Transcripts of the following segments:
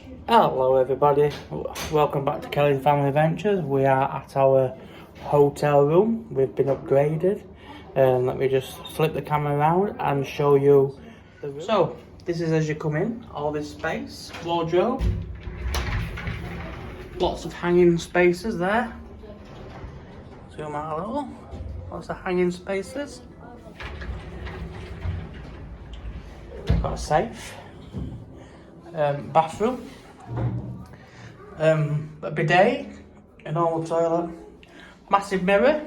Hello everybody, welcome back to Kelly's Family Adventures. We are at our hotel room. We've been upgraded. Let me just flip the camera around and show you the room. So this is as you come in, all this space, wardrobe, lots of hanging spaces there. Zoom out a little, lots of hanging spaces. Got a safe, bathroom. A bidet, a normal toilet, massive mirror,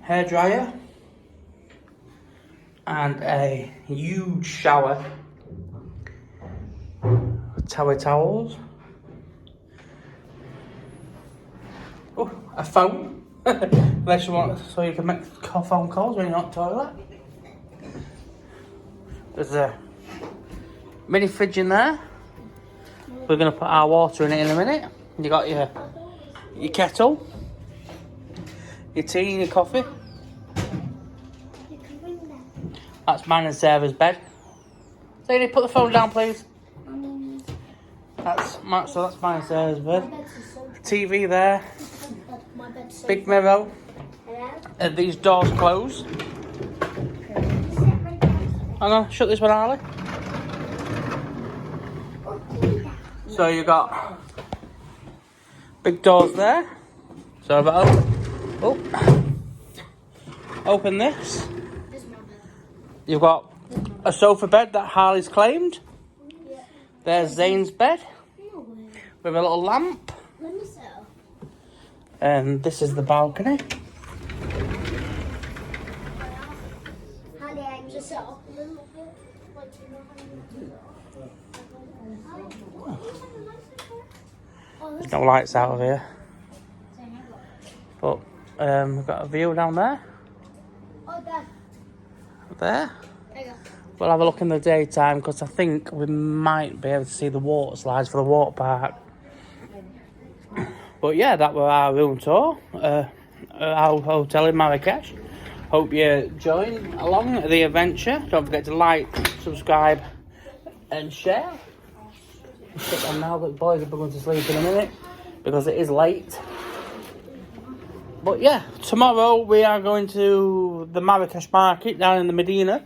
hairdryer, and a huge shower, tower towels, oh, a phone, unless you want, so you can make phone calls when you're not toilet. There's a mini fridge in there. We're going to put our water in it in a minute. You got your kettle, your tea and your coffee. That's mine and Sarah's bed. Sadie, put the phone down, please. That's mine and Sarah's bed. TV there. Big mirror. And these doors closed. Hang on, shut this one, Harley. So you got big doors there. So if I open this, you've got a sofa bed that Harley's claimed. There's Zane's bed with a little lamp. And this is the balcony. There's no lights out of here, but we've got a view down there. There. We'll have a look in the daytime because I think we might be able to see the water slides for the water park. But yeah, that was our room tour, our hotel in Marrakesh. Hope you join along the adventure. Don't forget to like, subscribe, and share. Sit down now, but the boys are going to sleep in a minute because it is late. But yeah, tomorrow we are going to the Marrakesh market down in the Medina.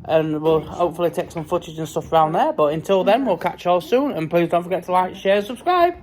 And we'll hopefully take some footage and stuff around there. But until then, we'll catch you all soon. And please don't forget to like, share, and subscribe.